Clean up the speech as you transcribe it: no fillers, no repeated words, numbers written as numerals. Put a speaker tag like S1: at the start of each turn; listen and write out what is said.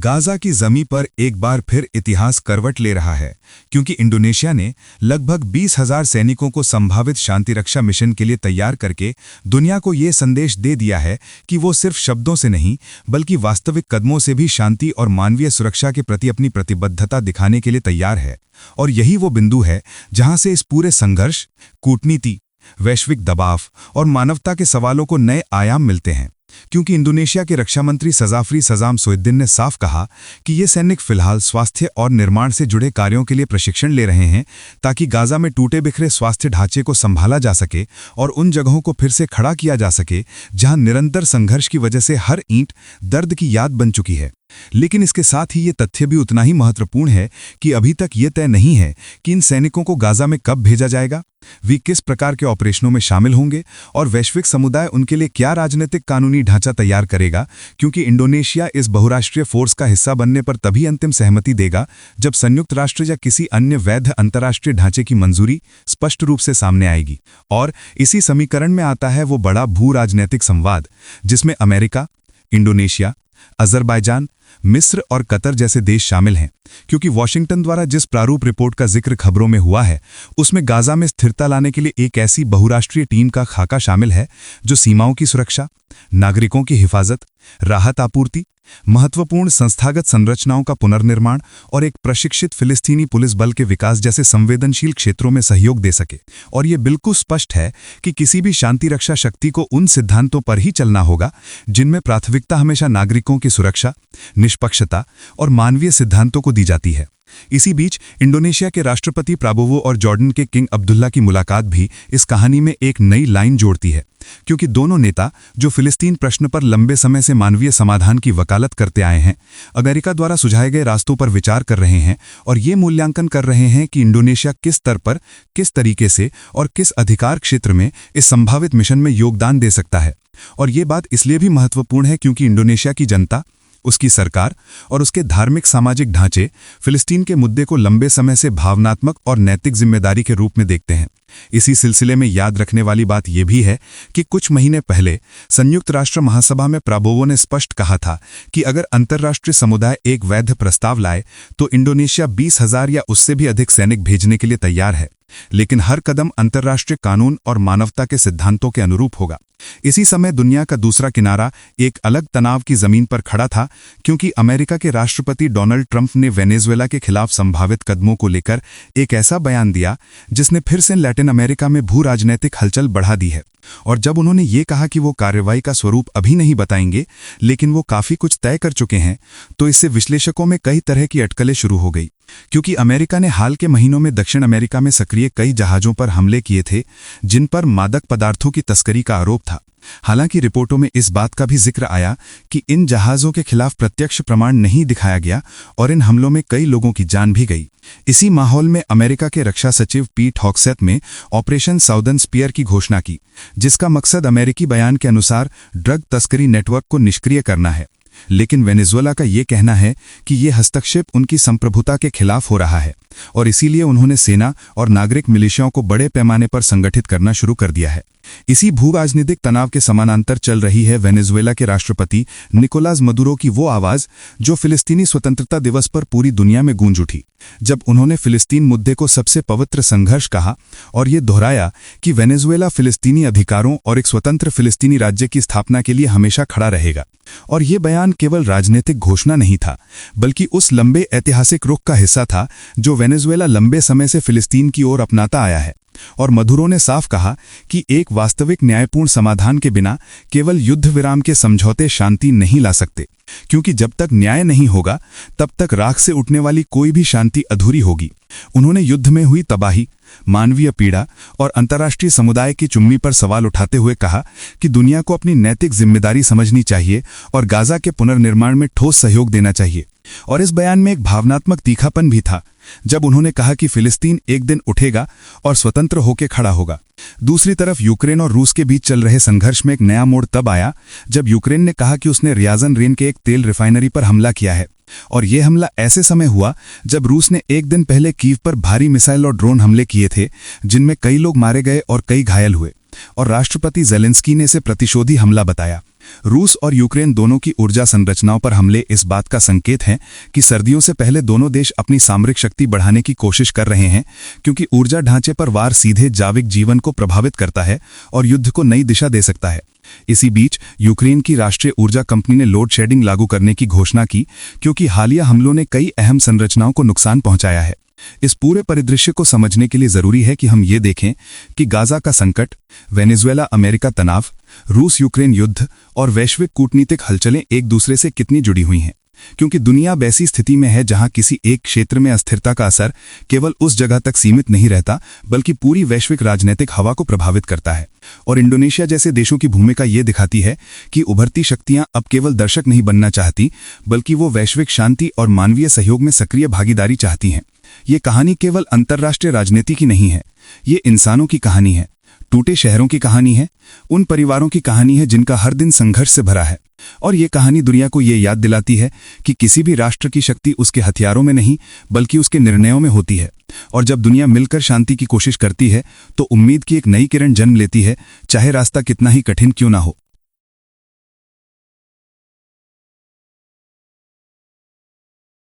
S1: Gaza की जमीन पर एक बार फिर इतिहास करवट ले रहा है, क्योंकि इंडोनेशिया ने लगभग 20,000 सैनिकों को संभावित शांति रक्षा मिशन के लिए तैयार करके दुनिया को ये संदेश दे दिया है कि वो सिर्फ शब्दों से नहीं बल्कि वास्तविक कदमों से भी शांति और मानवीय सुरक्षा के प्रति अपनी प्रतिबद्धता दिखाने के लिए तैयार है। और यही वो बिंदु है जहां से इस पूरे संघर्ष, कूटनीति, वैश्विक दबाव और मानवता के सवालों को नए आयाम मिलते हैं। क्योंकि इंडोनेशिया के रक्षा मंत्री सजाफ्री सजाम सोइद्दीन ने साफ कहा कि ये सैनिक फिलहाल स्वास्थ्य और निर्माण से जुड़े कार्यों के लिए प्रशिक्षण ले रहे हैं, ताकि गाजा में टूटे बिखरे स्वास्थ्य ढांचे को संभाला जा सके और उन जगहों को फिर से खड़ा किया जा सके जहां निरंतर संघर्ष की वजह से हर ईंट दर्द की याद बन चुकी है। लेकिन इसके साथ ही ये तथ्य भी उतना ही महत्वपूर्ण है कि अभी तक ये तय नहीं है कि इन सैनिकों को गाजा में कब भेजा जाएगा, वे किस प्रकार के ऑपरेशनों में शामिल होंगे और वैश्विक समुदाय उनके लिए क्या राजनीतिक कानूनी ढांचा तैयार करेगा। क्योंकि इंडोनेशिया इस बहुराष्ट्रीय फोर्स का हिस्सा बनने पर तभी अंतिम सहमति देगा जब संयुक्त राष्ट्र या किसी अन्य वैध अंतर्राष्ट्रीय ढांचे की मंजूरी स्पष्ट रूप से सामने आएगी। और इसी समीकरण में आता है वो बड़ा भू राजनीतिक संवाद, जिसमें अमेरिका, इंडोनेशिया, अजरबैजान, मिस्र और कतर जैसे देश शामिल हैं। क्योंकि वॉशिंगटन द्वारा जिस प्रारूप रिपोर्ट का जिक्र खबरों में हुआ है, उसमें गाजा में स्थिरता लाने के लिए एक ऐसी बहुराष्ट्रीय टीम का खाका शामिल है जो सीमाओं की सुरक्षा, नागरिकों की हिफाजत, राहत आपूर्ति, महत्वपूर्ण संस्थागत संरचनाओं का पुनर्निर्माण और एक प्रशिक्षित फिलिस्तीनी पुलिस बल के विकास जैसे संवेदनशील क्षेत्रों में सहयोग दे सके। और ये बिल्कुल स्पष्ट है कि किसी भी शांति रक्षा शक्ति को उन सिद्धांतों पर ही चलना होगा जिनमें प्राथमिकता हमेशा नागरिकों की सुरक्षा, निष्पक्षता और मानवीय सिद्धांतों को दी जाती है। इसी बीच इंडोनेशिया के राष्ट्रपति प्राबोवो और जॉर्डन के किंग अब्दुल्ला की मुलाकात भी इस कहानी में एक नई लाइन जोड़ती है। क्योंकि दोनों नेता, जो फिलिस्तीन प्रश्न पर लंबे समय से मानवीय समाधान की वकालत करते आए हैं, अमेरिका द्वारा सुझाए गए रास्तों पर विचार कर रहे हैं और ये मूल्यांकन कर रहे हैं कि इंडोनेशिया किस स्तर पर, किस तरीके से और किस अधिकार क्षेत्र में इस संभावित मिशन में योगदान दे सकता है। और ये बात इसलिए भी महत्वपूर्ण है क्योंकि इंडोनेशिया की जनता, उसकी सरकार और उसके धार्मिक सामाजिक ढांचे फिलिस्तीन के मुद्दे को लंबे समय से भावनात्मक और नैतिक जिम्मेदारी के रूप में देखते हैं। इसी सिलसिले में याद रखने वाली बात यह भी है कि कुछ महीने पहले संयुक्त राष्ट्र महासभा में प्राबोवो ने स्पष्ट कहा था कि अगर अंतर्राष्ट्रीय समुदाय एक वैध प्रस्ताव लाए तो इंडोनेशिया 20,000 या उससे भी अधिक सैनिक भेजने के लिए तैयार है, लेकिन हर कदम अंतर्राष्ट्रीय कानून और मानवता के सिद्धांतों के अनुरूप होगा। इसी समय दुनिया का दूसरा किनारा एक अलग तनाव की जमीन पर खड़ा था, क्योंकि अमेरिका के राष्ट्रपति डोनाल्ड ट्रंप ने वेनेजुएला के खिलाफ संभावित कदमों को लेकर एक ऐसा बयान दिया जिसने फिर से लैटिन अमेरिका में भू राजनीतिक हलचल बढ़ा दी है। और जब उन्होंने ये कहा कि वो कार्रवाई का स्वरूप अभी नहीं बताएंगे, लेकिन वो काफी कुछ तय कर चुके हैं, तो इससे विश्लेषकों में कई तरह की अटकलें शुरू हो गई। क्योंकि अमेरिका ने हाल के महीनों में दक्षिण अमेरिका में सक्रिय कई जहाजों पर हमले किए थे जिन पर मादक पदार्थों की तस्करी का आरोप था। हालांकि रिपोर्टों में इस बात का भी जिक्र आया कि इन जहाज़ों के खिलाफ प्रत्यक्ष प्रमाण नहीं दिखाया गया और इन हमलों में कई लोगों की जान भी गई। इसी माहौल में अमेरिका के रक्षा सचिव पीट हेगसेथ में ऑपरेशन साउदर्न स्पीयर की घोषणा की, जिसका मकसद अमेरिकी बयान के अनुसार ड्रग तस्करी नेटवर्क को निष्क्रिय करना है। लेकिन वेनेजुएला का ये कहना है कि ये हस्तक्षेप उनकी संप्रभुता के खिलाफ हो रहा है और इसीलिए उन्होंने सेना और नागरिक मिलिशियाओं को बड़े पैमाने पर संगठित करना शुरू कर दिया है। इसी भू राजनीतिक तनाव के समानांतर चल रही है वेनेजुएला के राष्ट्रपति निकोलास मदुरो की वो आवाज जो फिलिस्तीनी स्वतंत्रता दिवस पर पूरी दुनिया में गूंज उठी, जब उन्होंने फिलिस्तीन मुद्दे को सबसे पवित्र संघर्ष कहा और ये दोहराया कि वेनेजुएला फिलिस्तीनी अधिकारों और एक स्वतंत्र फिलिस्तीनी राज्य की स्थापना के लिए हमेशा खड़ा रहेगा। और ये बयान केवल राजनीतिक घोषणा नहीं था, बल्कि उस लंबे ऐतिहासिक रुख का हिस्सा था जो वेनेजुएला लंबे समय से फिलिस्तीन की ओर अपनाता आया है। और मदुरो ने साफ कहा कि एक वास्तविक न्यायपूर्ण समाधान के बिना केवल युद्ध विराम के समझौते शांति नहीं ला सकते, क्योंकि जब तक न्याय नहीं होगा तब तक राख से उठने वाली कोई भी शांति अधूरी होगी। उन्होंने युद्ध में हुई तबाही, मानवीय पीड़ा और अंतर्राष्ट्रीय समुदाय की चुम्मी पर सवाल उठाते हुए कहा कि दुनिया को अपनी नैतिक जिम्मेदारी समझनी चाहिए और गाजा के पुनर्निर्माण में ठोस सहयोग देना चाहिए। और इस बयान में एक भावनात्मक तीखापन भी था, जब उन्होंने कहा कि फिलिस्तीन एक दिन उठेगा और स्वतंत्र होकर खड़ा होगा। दूसरी तरफ यूक्रेन और रूस के बीच चल रहे संघर्ष में एक नया मोड़ तब आया जब यूक्रेन ने कहा कि उसने रियाजन रेन के एक तेल रिफाइनरी पर हमला किया है। और यह हमला ऐसे समय हुआ जब रूस ने एक दिन पहले कीव पर भारी मिसाइल और ड्रोन हमले किए थे, जिनमें कई लोग मारे गए और कई घायल हुए। और राष्ट्रपति ज़ेलेंस्की ने इसे प्रतिशोधी हमला बताया। रूस और यूक्रेन दोनों की ऊर्जा संरचनाओं पर हमले इस बात का संकेत हैं कि सर्दियों से पहले दोनों देश अपनी सामरिक शक्ति बढ़ाने की कोशिश कर रहे हैं, क्योंकि ऊर्जा ढांचे पर वार सीधे जैविक जीवन को प्रभावित करता है और युद्ध को नई दिशा दे सकता है। इसी बीच यूक्रेन की राष्ट्रीय ऊर्जा कंपनी ने लोड शेडिंग लागू करने की घोषणा की, क्योंकि हालिया हमलों ने कई अहम संरचनाओं को नुकसान पहुंचाया है। इस पूरे परिदृश्य को समझने के लिए जरूरी है कि हम ये देखें कि गाजा का संकट, वेनेजुएला अमेरिका तनाव, रूस यूक्रेन युद्ध और वैश्विक कूटनीतिक हलचलें एक दूसरे से कितनी जुड़ी हुई हैं, क्योंकि दुनिया अब ऐसी स्थिति में है जहां किसी एक क्षेत्र में अस्थिरता का असर केवल उस जगह तक सीमित नहीं रहता, बल्कि पूरी वैश्विक राजनीतिक हवा को प्रभावित करता है। और इंडोनेशिया जैसे देशों की भूमिका ये दिखाती है कि उभरती शक्तियां अब केवल दर्शक नहीं बनना चाहती, बल्कि वो वैश्विक शांति और मानवीय सहयोग में सक्रिय भागीदारी चाहती हैं। ये कहानी केवल अंतर्राष्ट्रीय राजनीति की नहीं है, ये इंसानों की कहानी है, टूटे शहरों की कहानी है, उन परिवारों की कहानी है जिनका हर दिन संघर्ष से भरा है। और ये कहानी दुनिया को ये याद दिलाती है कि किसी भी राष्ट्र की शक्ति उसके हथियारों में नहीं, बल्कि उसके निर्णयों में होती है। और जब दुनिया मिलकर शांति की कोशिश करती है, तो उम्मीद की एक नई किरण जन्म लेती है, चाहे रास्ता कितना ही कठिन क्यों ना हो।